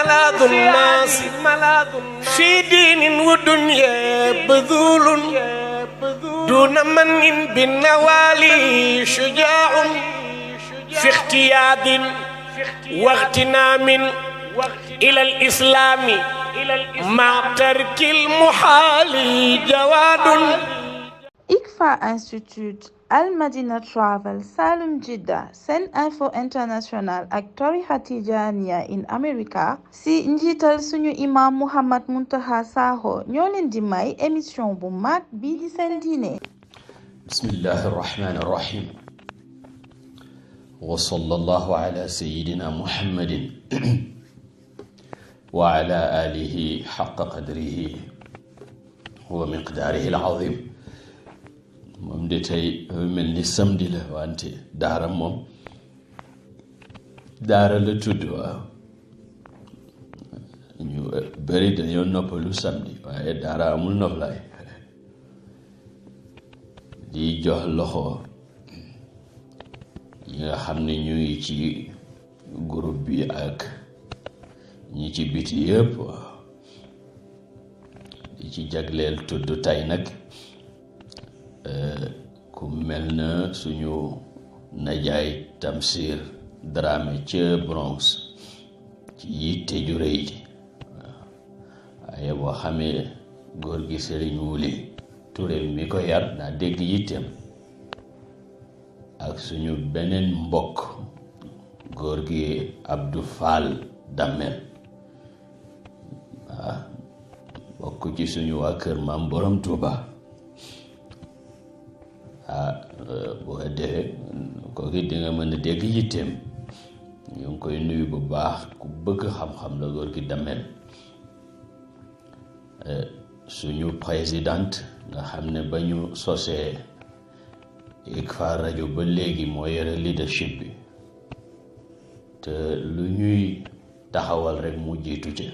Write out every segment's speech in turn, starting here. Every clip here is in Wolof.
ملاذ الناس في دين ودنيا بذول دون من بالنوالي شجاع في اختياد واغتنام إلى الإسلام مع ترك المحال جواد. ICFA Institute, Al Madina Travel, Salum Jidda, Sen Info International ak tarixa Tijaaniya in America si njiital suñu imam Muhammad Muntaqa Sakho ñoo leen di may émission bu mag bii di seen diine. Bismillahi rahmani rahim wa sallallahu ala sayyidina Muhammadin wa ala alihi haqqa qadrihi wa miqdaarihi al-azim. moom de tey mel ni samedi la wante daara moom daara la tudd waaw ñu bëri dañoo noppalu samedi waaye daara amul noflaay di jox loxo ñi nga xam ne ñu ngi ci groupe bi ak ñi ci biti yëpp waaw di ci jagleel tudd tey nag ku mel na suñu najaay Tamsir Dramé ca Bronx ci yitte ju rëy ji waaye boo xamee góor gi Sëriñ Wuli Ture mi ko yar daa dégg yitteem ak suñu beneen mbokk góor gi Abdou Fall Damel waaw bokk ci suñu waa kër maam Borom Tuuba boo defee kooku di nga mën a dégg yitteem ñu ngi koy nuyu bu baax ku bëgg xam-xam la góor gi Damel suñu présidente nga xam ne ba ñu sosee ICFA rajo ba léegi moo yore leadership bi te lu ñuy taxawal rek mu jiitu ci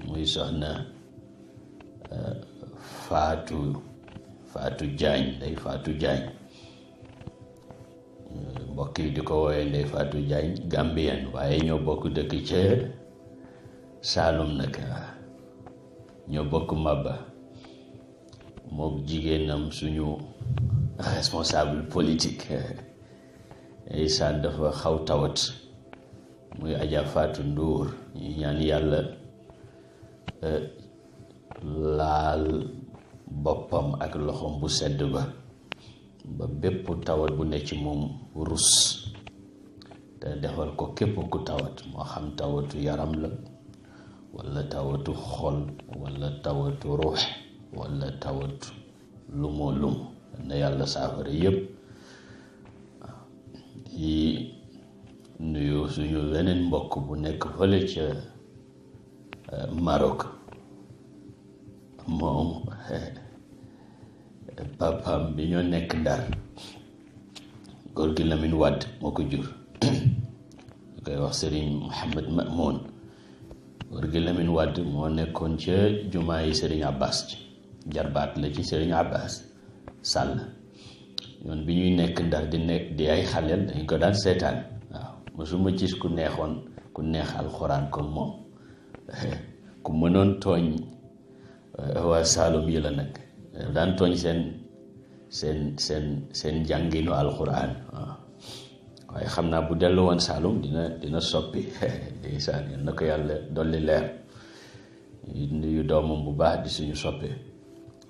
muy soxna Fatou Diagne Ndeye Fatou Diagne mbokk yi di ko woowee Ndeye Fatou Diagne Gambien waaye ñoo bokk dëkk ca Saalum nag ñoo bokk Maba mook jigéenam suñu responsable politique ndeysaan dafa xaw tawat muy Adja Fatou Ndour ñu ñaan yàlla laal boppam ak loxoom bu sedd ba bépp tawat bu nekk ci moom rus te defal ko képp ku tawat moo xam tawatu yaram la walla tawatu xol walla tawatu ruux walla tawatu lumoo lumu na yàlla saafara yépp yi nuyu suñu weneen mbokk bu nekk fële ca Maroc moom papaam bi ñoo nekk Ndar góor gi Lamine Wade moo ko jur ñu koy wax Serigne Mohamed Mamoun góor gi Lamine Wade moo nekkoon ca jumaa yi Serigne Abbas ci jarbaat la ci Serigne Abbas Sall ñoon bi ñuy nekk Ndar di ay xaleel dañ ko daan seetaan waaw mosuma gis ku neex alxuraan comme moom ku mënoon tooñ waa Saalum yi la nag daan tooñ seen jànginu alxuraan waaw waaye xam naa bu dellu woon Saalum dina soppi ndeysaan yal na ko yàlla dolli leer nuyu doomam bu baax di suñu soppe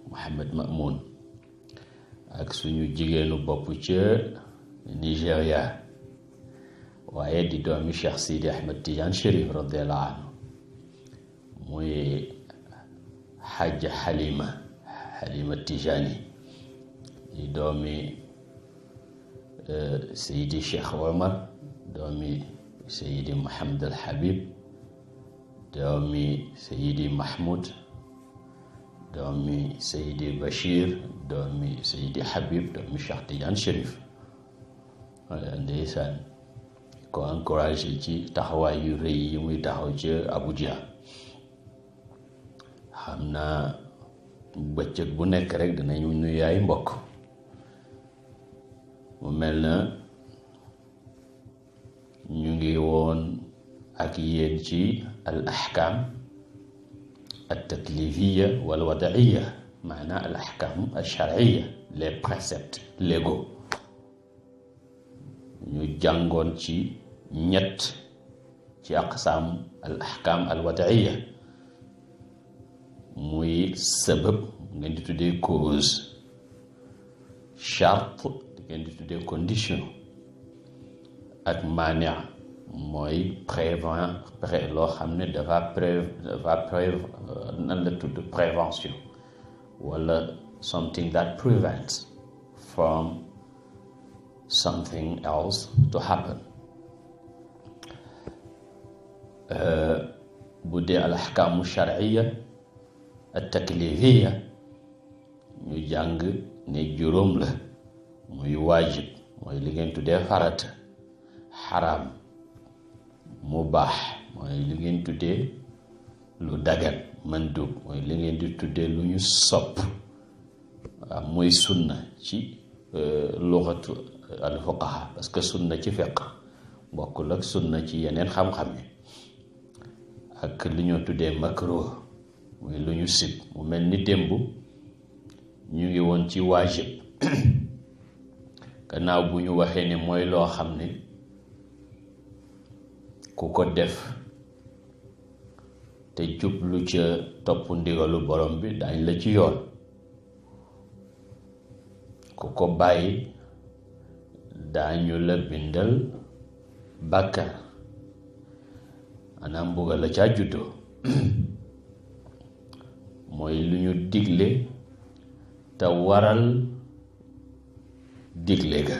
Mohamed Mamoun ak suñu jigéenu bopp ca Nigéria waaye di doomi Cheikh Sidi Ahmed Tidiane Chérif radiallahu anhu muy Hajja Halima Tijani di doomi Seydi Cheikh Omar doomi Seydi Mohamed Al Habib doomi Seydi Mahmoud doomi Seydi Bachir doomi Seydi Habib doomi Cheikh Tidiane Chérif wala ndeysaan ko encouragé ci taxawaay yu rëy yi muy taxaw ci Abuja xam naa bëccëg bu nekk rek dinañu nuyu ay mbokk mu mel na ñu ngi woon ak yéen ci al ahkam al taklifiya wal wadaiya, maanaam al ahkam al sharciya, les préceptes légaux. ñu jàngoon ci ñett ci aqsaam al ahkam al wadaiya, muy sabab ngeen di tuddee cause, charte ngeen di tuddee condition, ak maania mooy loo xam ne dafa nan la tudd prévention, wala something that prevents from something else to happen. bu dee al ahkaamu sharciya at taklifiya ñu jàng ne juróom la, muy waajib mooy li ngeen tuddee farata, xaraam mubaax mooy li ngeen tuddee lu dagan, mandub mooy li ngeen di tuddee lu ñu sopp, waaw mooy sunna ci luxatu al fuqaha, parce que sunna ci fiqh bokkul ak sunna ci yeneen xam-xam yi. ak li ñoo tuddee makruh muy lu ñu sib. mu mel ni démb ñu ngi woon ci waajib gannaaw bu ñu waxee ne mooy loo xam ne ku ko def te jublu ca topp ndigalu borom bi dañ la ci yoon, ku ko bàyyi daañu la bindal bàkkaar, maanaam mbugal la caa juddoo. mooy lu ñu digle te waral digle ga.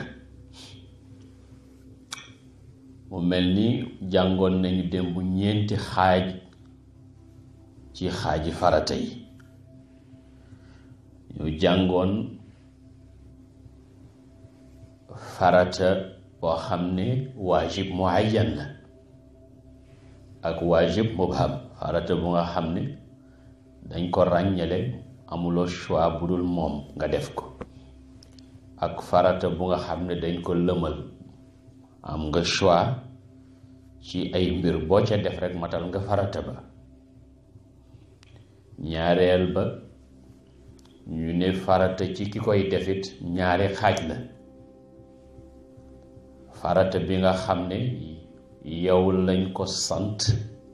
mu mel ni jàngoon nañu démb ñeenti xaaj ci xaaji farata yi. ñu jàngoon farata boo xam ne waajib muayyan la ak waajib mubham, farata bu nga xam ne dañ ko ràññale, amuloo choix bu dul moom nga def ko, ak farata bu nga xam ne dañ ko lëmal, am nga choix ci ay mbir, boo ca def rek matal nga farata ba. ñaareel ba ñu ne farata ci ki koy defit ñaari xaaj la. farata bi nga xam ne yow lañ ko sant,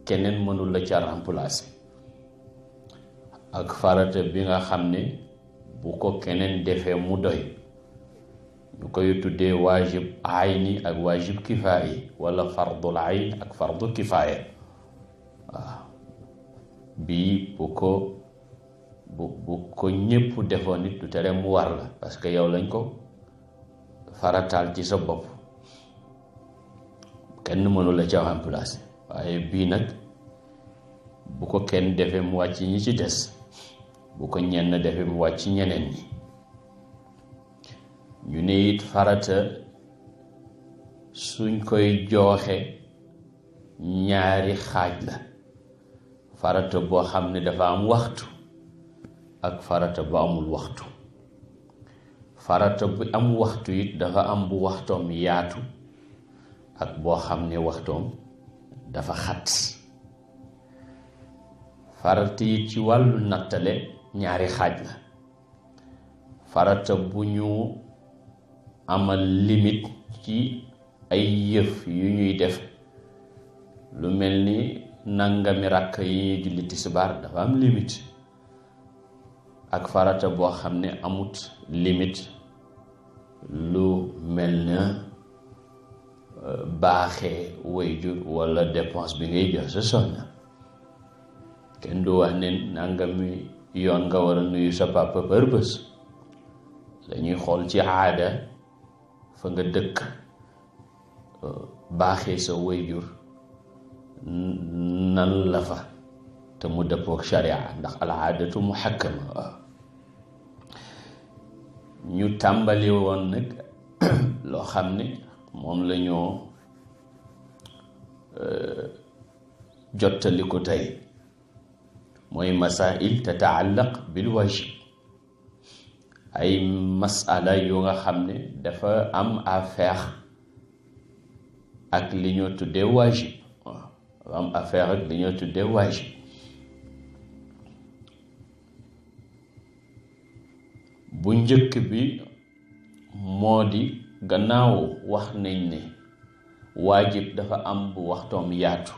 keneen mënul la ca remplacer, ak farata bi nga xam ne bu ko keneen defee mu doy, ñu koy tuddee waajib ayni ak waajib kifaayi, wala fardul ayn ak fardu kifaaya. waaw bii bu ko ñépp defoon nit du tere mu war la, parce que yow lañ ko farataal ci sa bopp, kenn mënu la ca remplacer. waaye bii nag bu ko kenn defee mu wàcc ñi ci des, bu ko ñenn defee mu wàcc ñeneen ñi. ñu ne it farata suñ koy jooxe ñaari xaaj la. farata boo xam ne dafa am waxtu ak farata bu amul waxtu. farata bu am waxtu it dafa am bu waxtoom yaatu ak boo xam ne waxtoom dafa xat. farata yi ci wàllu nattale ñaari xaaj la. farata bu ñu amal limite ci ay yëf yu ñuy def, lu mel ni nangami rakk yi ñuy julli tisbaar dafa am limite, ak farata boo xam ne amut limite, lu mel na baaxee waajur wala dépense bi ngay jox sa soxna. kenn du wax ne nangami yoon nga war a nuyu sa papa par bés. dañuy xool ci aada fa nga dëkk, baaxee sa waajur nan la fa, te mu dëppook sharia, ndax al aadatu muhakkama. waaw ñu tàmbali woon nag loo xam ne moom la ñoo jottali ko tey, mooy masail tataallaq bil wajib. ay masala yu nga xam ne dafa am affaire ak li ñoo tuddee waajib. am affaire ak li ñoo tuddee waajib. bu njëkk bi moo di gannaaw wax nañ ne waajib dafa am bu waxtoom yaatu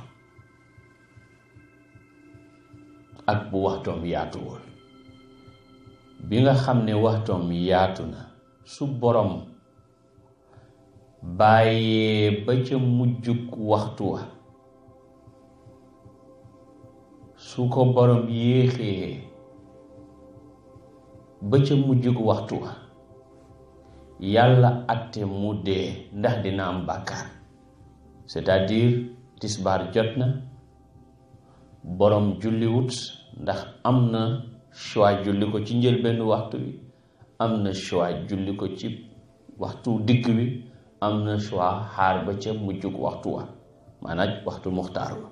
ak bu waxtoom yaatuwul. bi nga xam ne waxtoom yaatu na su borom bàyyee ba ca mujjug waxtu wa, su ko borom yéexee ba ca mujjug waxtu wa yàlla atte mu dee, ndax dina am bàkkaar. c'est-à-dire tisbaar jot na, borom julliwut, ndax am na choix julli ko ci njëlbenn waxtu bi, am na choix julli ko ci waxtu digg bi, am na choix xaar ba ca mujjug waxtu wa, maanaam waxtu muxtaar wa.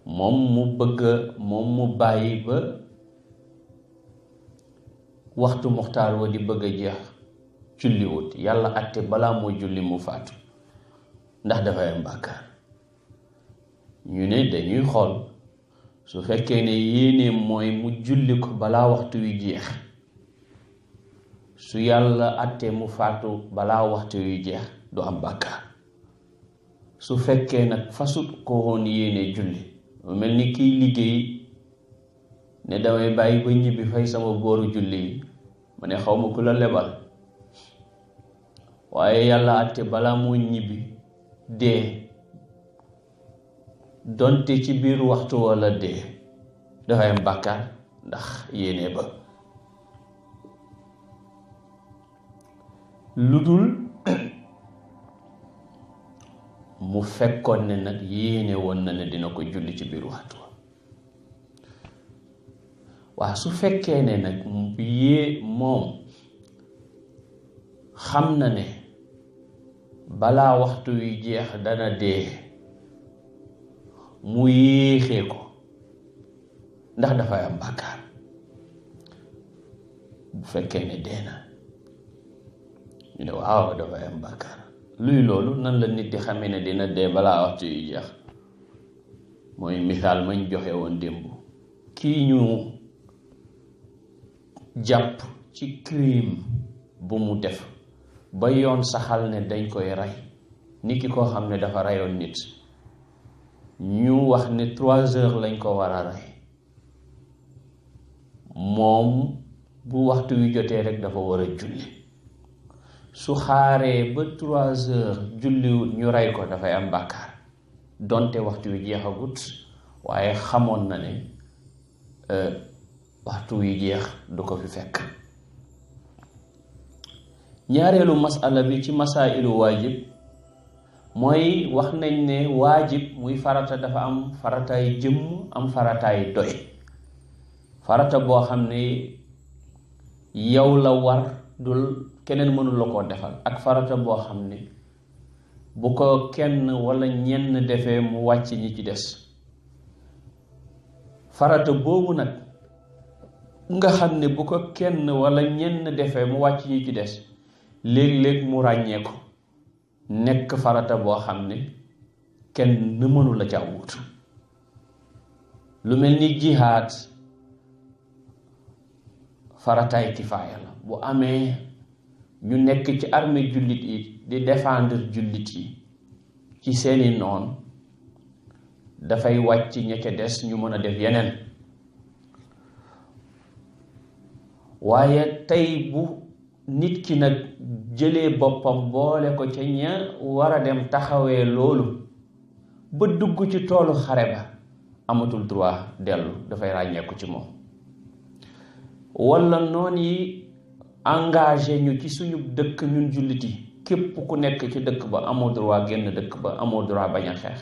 moom mu bàyyi ba waxtu muxtaar wa di bëgg a jeex julliwut, yàlla atte balaa moo julli mu faatu, ndax dafay am bàkkaar. ñu ne dañuy xool su fekkee ne yéene mooy mu julli ko balaa waxtu wi jeex, su yàlla attee mu faatu balaa waxtu wi jeex du am bàkkaar. su fekkee nag fasut ko woon yéene julli, mu mel ni kiy liggéey ne damay bàyyi ba ñibbi fay sama booru julli yi, ma ne xaw ma ku la lebal, waaye yàlla atte balaa moo ñibbi dee, donte ci biir waxtu wala dee, dafay am bàkkaar ndax yéene ba. lu dul mu fekkoon ne nag yéene woon na ne dina ko julli ci biir waxtu wa. waaw su fekkee ne nag moom xam na ne balaa waxtu wi jeex dana dee, mu yéexee ko, ndax dafay am bàkkaar. bu fekkee ne dee na, ñu ne waaw dafay am bàkkaar. luy loolu? nan la nit di xamee ne dina dee balaa waxtu yu jeex? mooy misaal mañ joxe woon démb. kii ñu jàpp ci crime bu mu def ba yoon saxal ne dañ koy rey, ni ki koo xam ne dafa reyoon nit, ñu wax ne 3 heures lañ ko war a rey, moom bu waxtu wi jotee rek dafa war a julli. su xaaree ba 3 heures julliwut ñu rey ko, dafay am bàkkaar, donte waxtu wi jeexagut, waaye xamoon na ne waxtu wi jeex du ko fi fekk. ñaareelu masala bi ci masailu waajib mooy wax nañ ne waajib muy farata dafa am farataay jëmm, am farataay doy. farata boo xam ne yow la war, dul keneen mënul la koo defal, ak farata boo xam ne bu ko kenn wala ñenn defee mu wàcc ñi ci des. farata boobu nag nga xam ne bu ko kenn wala ñenn defee mu wàcc ñi ci des, léeg-léeg mu ràññee ko nekk farata boo xam ne kenn mënu la ca wuutu. lu mel ni jihaad farataay kifaaya la. bu amee ñu nekk ci armée jullit yi di défendre jullit yi ci seeni noon, dafay wàcc ña ca des ñu mën a def yeneen. waaye tey bu nit ki nag jëlee boppam boole ko ca ña war a dem taxawee loolu ba dugg ci toolu xare ba, amatul droit dellu, dafay ràññeeku ci moom. walla noon yi engagé ñu ci suñu dëkk ñun jullit yi, képp ku nekk ci dëkk ba amoo droit génn dëkk ba, amoo droit bañ a xeex.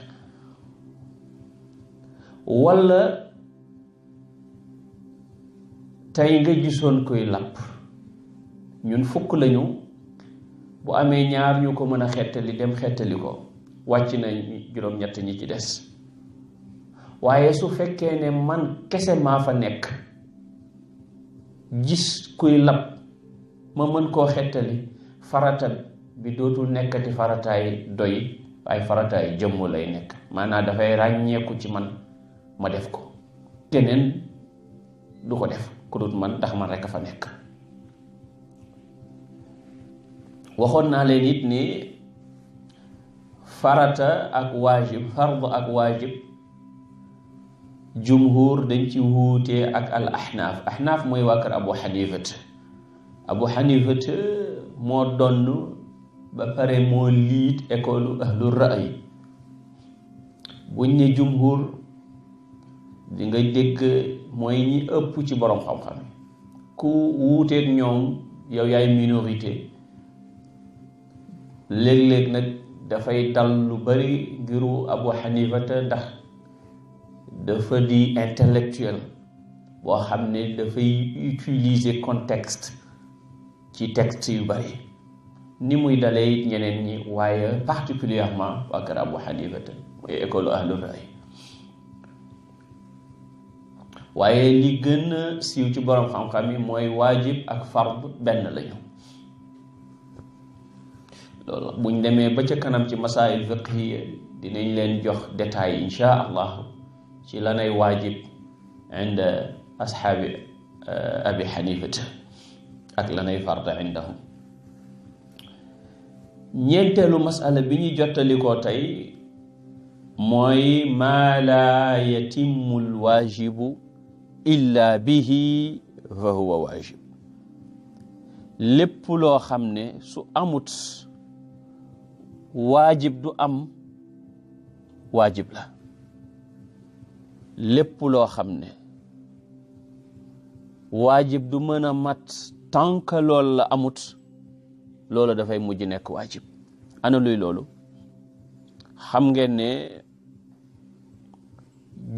walla tey nga gisoon koy làpp, ñun fukk lañu, bu amee ñaar ñu ko mën a xettali dem xettali ko, wàcc na juróom-ñett ñi ci des. waaye su fekkee ne man kese maa fa nekk, gis kuy làpp ma mën koo xettali, farata bi dootul nekkati farataay doy, waaye farataay jëmm lay nekk, maanaam dafay ràññeeku ci man ma def ko keneen du ko def ku dut man ndax man rekk a fa nekk. waxoon naa leen it ni farata ak waajib, fard ak waajib, jumhur dañ ci wuutee ak al ahnaaf mooy waa kër Abu Hanifata moo donn ba pare moo liit école ahlu ra'y. buñ ne jumhur di nga dégg mooy ñi ëpp ci borom xam-xam ku wuuteeg ñoom yow yaay minorité. léeg-léeg nag dafay dal lu bari ngiru Abu Hanifata ndax dafa di intellectuel boo xam ne dafay utiliser contexte ci texte yu bari ni muy dalee ñeneen ñi, waaye particulièrement waa kër Abu Hanifata mooy école ahlu ra'y. waaye li gën a siiw ci borom xam-xam yi mooy waajib ak fard benn lañu. loolu buñ demee ba ca kanam ci masail fiqhiya dinañ leen jox détail insha allah ci lanay waajib inda ashaabi abi Hanifata ak lanay fard indahum. ñeenteelu masala bi ñu jottalikoo tey mooy maa laa yatimmu alwaajibu illa bihi fa huwa waajib. lépp loo xam ne su amut waajib du am, waajib la. lépp loo xam ne waajib du mën a mat tant que loolu la amut, loolu dafay mujj nekk waajib. ana luy loolu? xam ngeen ne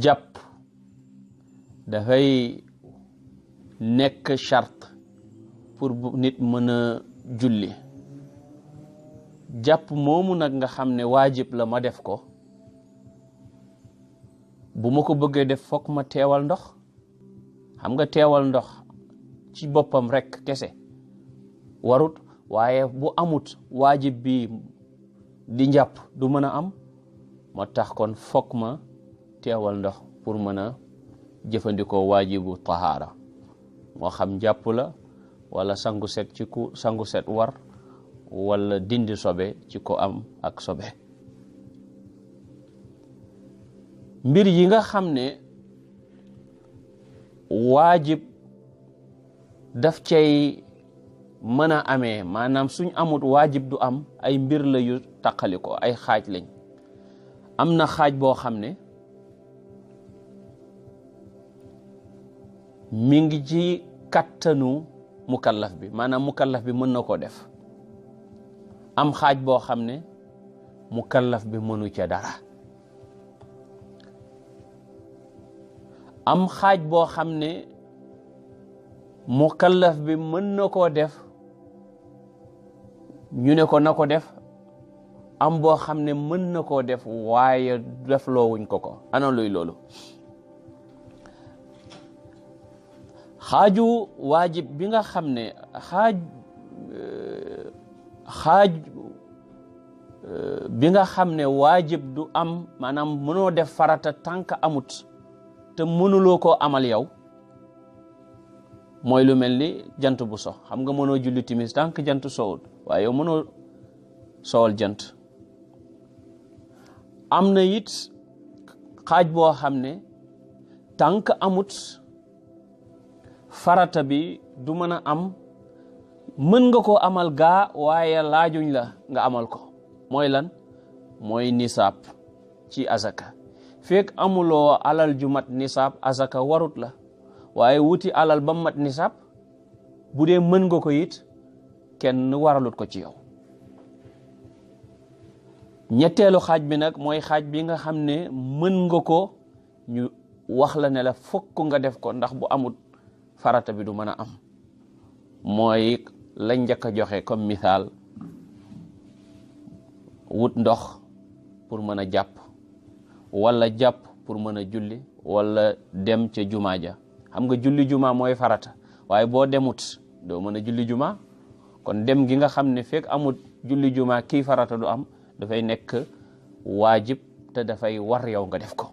jàpp dafay nekk charte pour nit mën a julli. jàpp moomu nag nga xam ne waajib la ma def ko, bu ma ko bëggee def fokk ma teewal ndox. xam nga teewal ndox ci boppam rekk kese warut, waaye bu amut waajib bi di njàpp du mën a am. moo tax kon fokk ma teewal ndox pour mën a jëfandikoo waajibu tahaara, moo xam njàpp la wala sangu set ci ku sangu set war, wala dindi sobe ci ko am ak sobe. mbir yi nga xam ne waajib daf cay mën a amee, maanaam suñ amut waajib du am, ay mbir la yu taqali ko, ay xaaj lañ. am na xaaj boo xam ne mi ngi ci kattanu mukallaf bi, maanaam mukallaf bi mën na koo def. am xaaj boo xam ne mukallaf bi mënu ca dara. am xaaj boo xam ne mukallaf bi mën na koo def, ñu ne ko na ko def. am boo xam ne mën na koo def waaye def loowuñ ko ko. ana luy loolu? xaaju waajib bi nga xam ne xaaj bi nga xam ne waajib du am, maanaam mënoo def farata tànk amut te mënuloo koo amal yow, mooy lu mel ni jant bu so. xam nga mënoo julli timis tànk jant sowul, waaye yow mënoo sowal jant. am na it xaaj boo xam ne tànk amut farata bi du mën a am, mën nga koo amal gaa waaye laajuñ la nga amal ko. mooy lan? mooy nisaab ci azaka. fekk amuloo alal ju mat nisaab, azaka warut la. waaye wuti alal ba mat nisaab, bu dee mën nga ko it kenn waralut ko ci yow. ñetteelu xaaj bi nag mooy xaaj bi nga xam ne mën nga ko, ñu wax la ne la fokk nga def ko, ndax bu amul farata bi du mën a am. mooy lañ njëkk a joxe comme misaal, wut ndox pour mën a jàpp, wala jàpp pour mën a julli, wala dem ca jumaa ja. xam nga julli jumaa mooy farata, waaye boo demut doo mën a julli jumaa. kon dem gi nga xam ne fekk amut julli jumaa kii farata du am, dafay nekk waajib te dafay war yow nga def ko.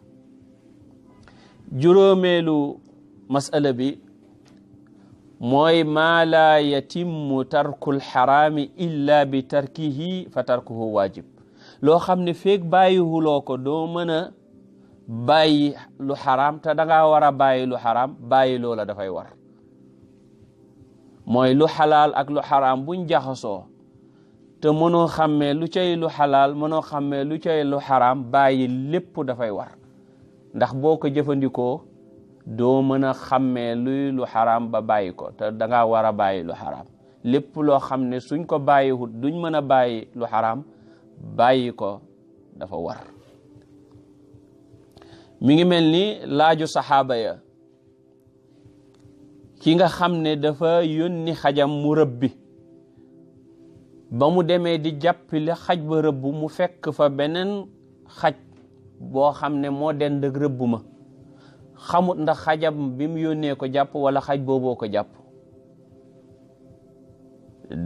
juróomeelu masala bi mooy maa laa yatimmu tarkul xaraami illa bi tarkihi fa tarkuhu waajib. loo xam ne feeg bàyyiwuloo ko doo mën a bàyyi lu xaraam te dangaa war a bàyyi lu xaraam, bàyyi loola dafay war. mooy lu xalaal ak lu xaraam buñ jaxasoo te mënoo xàmmee lu cay lu xalaal mënoo xàmmee lu cay lu xaraam, bàyyi lépp dafay war. ndax boo ko jëfandikoo doo mën a xàmmee luy lu xaraam ba bàyyi ko te dangaa war a bàyyi lu xaraam. lépp loo xam ne suñ ko bàyyiwut duñ mën a bàyyi lu xaraam, bàyyi ko dafa war. mi ngi mel ni laaju saxaaba ya ki nga xam ne dafa yónni xajam mu rëbbi, ba mu demee di jàppale xaj ba rëbb mu fekk fa beneen xaj boo xam ne moo dend ak rëbb ma, xamut ndax xajam bi mu yónnee ko jàpp wala xaj booboo ko jàpp,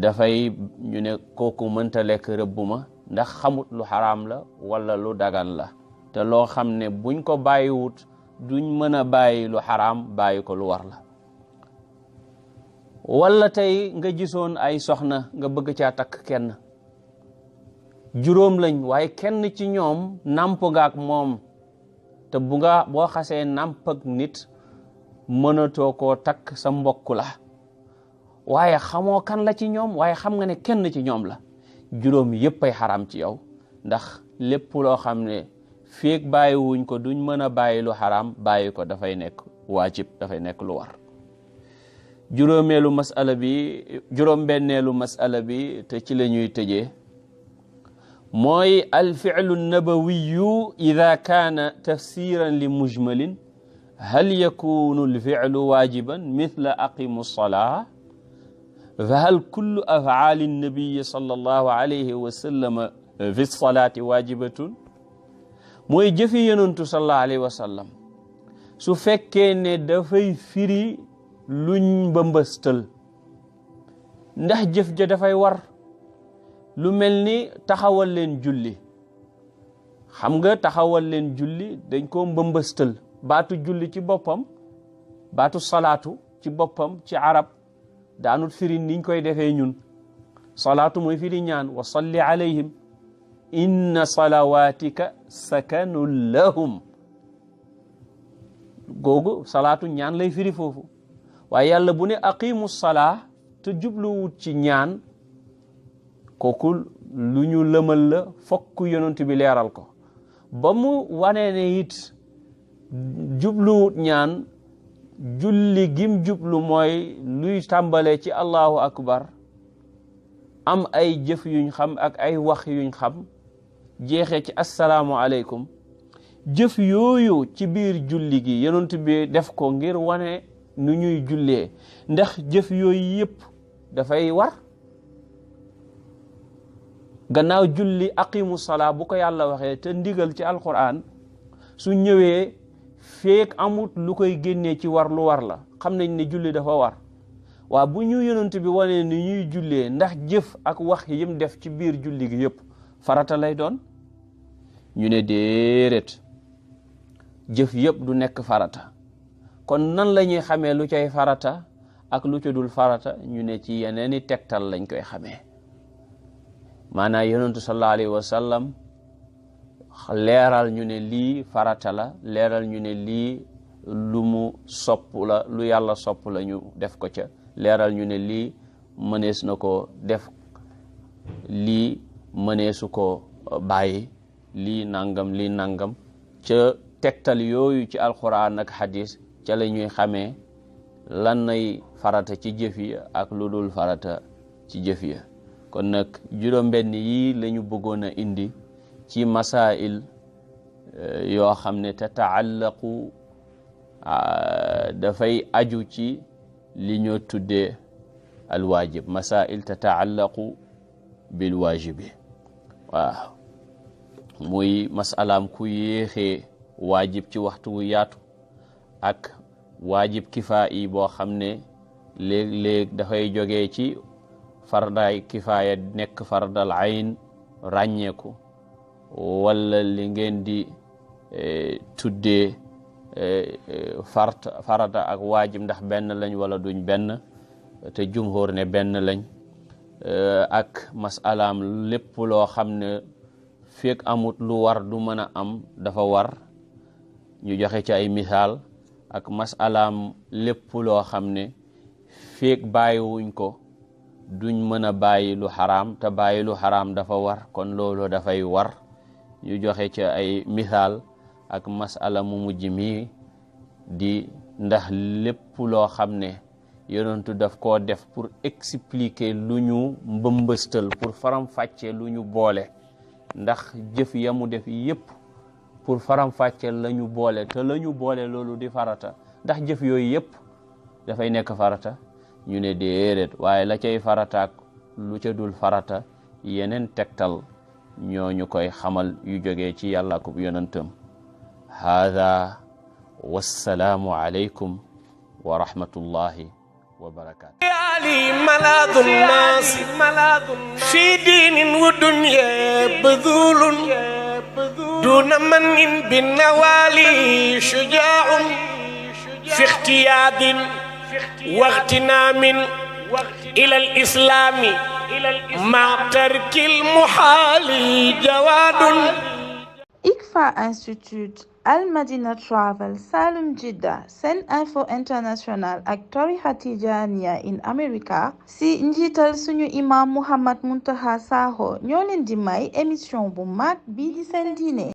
dafay ñu ne kooku mënta lekk rëbb ma ndax xamut lu xaraam la wala lu dagan la. te loo xam ne buñ ko bàyyiwut duñ mën a bàyyi lu xaraam, bàyyi ko lu war la. wala tey nga gisoon ay soxna nga bëgg caa takk kenn, juróom lañ waaye kenn ci ñoom nàmp nga ak moom, te boo xasee nàmp ak nit mënatoo koo takk, sa mbokk la waaye xamoo kan la ci ñoom, waaye xam nga ne kenn ci ñoom la. juróom yépp ay xaraam ci yow, ndax lépp loo xam ne feek bàyyi wuñ ko duñ mën a bàyyi lu xaraam, bàyyi ko dafay nekk waajib, dafay nekk lu war. juróom-benneelu masala bi te ci la ñuy tëjee mooy alficlu nabawiyu ida kaana tafsiran li mujmalin hal yakunu alficlu waajiban mithla aqimu salaa fa hal kullu afcaali nnabiyi sallallahu alayhi wa sallam fi salaati waajibatun. mooy jëfi yonantu sallallahu alayhi wa sallam su fekkee ne dafay firi luñ mbëmbëstal, ndax jëf ja dafay war. lu mel ni taxawal leen julli, xam nga taxawal leen julli dañ ko mbëmbëstal. baatu julli ci boppam, baatu salaatu ci boppam ci arab daanut firi niñ koy defee ñun. salaatu mooy firi ñaan, wa salli alayhim inna salawatika sakanun lahum. googu salaatu ñaan lay firi foofu. waaye yàlla bu ne aqimu salaa te jubluwut ci ñaan, kooku lu ñu lëmal la, fokk yonent bi leeral ko ba mu wanee ne it jubluwut ñaan. julli gim jublu mooy luy tàmbale ci allahu akbar, am ay jëf yuñ xam ak ay wax yuñ xam, jeexee ci assalaamu aleykum. jëf yooyu ci biir julli gi yonent bi def ko ngir wane nu ñuy jullee, ndax jëf yooyu yëpp dafay war. gannaaw julli aqimu salaa bu ko yàlla waxee te ndigal ci alquran su ñëwee feek amut lu koy génnee ci war, lu war la. xam nañ ne julli dafa war, waa bu ñu yonent bi wane ni ñuy jullee, ndax jëf ak wax yim def ci biir julli gi yëpp farata lay doon? ñu ne déedéet, jëf yëpp du nekk farata. kon nan la ñuy xamee lu cay farata ak lu ca dul farata? ñu ne ci yeneeni tegtal lañ koy xamee. maanaam yonentu sallallahu alayhi wa sallam leeral ñu ne lii farata la, leeral ñu ne lii lu mu sopp la, lu yàlla sopp la ñu def ko ca, leeral ñu ne lii mënees na ko def, lii mëneesu ko bàyyi, lii nangam ca tegtal yooyu ci alquran ak hadis ca la ñuy xamee lan nay farata ci jëf yi ak lu dul farata ci jëf yi. kon nag juróom-benn yi la ñu bëggoon a indi ci masail yoo xam ne tataallaqu dafay aju ci li ñoo tuddee alwaajib, masail tataallaqu bil waajibi. waaw muy masalaam ku yéexee waajib ci waxtu wu yaatu, ak waajib kifaayi boo xam ne léeg-léeg dafay jógee ci fardaay kifaaya nekk fardal ayn ràññeeku, wala li ngeen di tuddee farata ak waajib ndax benn lañ wala duñ benn te jumhur ne benn lañ ak masalaam lépp loo xam ne fekk amut lu war du mën a am dafa war ñu joxe ci ay misaal ak masalaam lépp loo xam ne fekk bàyyiwuñ ko duñ mën a bàyyi lu xaraam te bàyyi lu xaraam dafa war kon loolu dafay war ñu joxe ci ay misaal ak masala mu mujj mi di ndax lépp loo xam ne yonentu daf koo def pour expliquer lu ñu mbëmbëstal pour faram-fàcce lu ñu boole ndax jëf ya mu def yépp pour faram-fàcce la ñu boole te la ñu boole loolu di farata ndax jëf yooyu yépp dafay nekk farata ñu ne déedéet waaye la cay farataak lu ca dul farata yeneen tegtal ñooñu koy xamal yu jógee ci yàlla ko yonentam hada wassalaamu aleykum wa rahmatullahi wa barakatuh علي ملاذ الناس في دين ودنيا بذول دون من بالنوالي شجاع في اختياد واغتنام إلى الإسلام مع ترك المحال جواد ICFA Institute Al Madina Travel Salum Jidda Sen Info International ak tarixa Tijaaniya in America si njiital suñu imam Muhammad Muntaqa Sakho ñoo leen di may émission bu mag bii di seen diine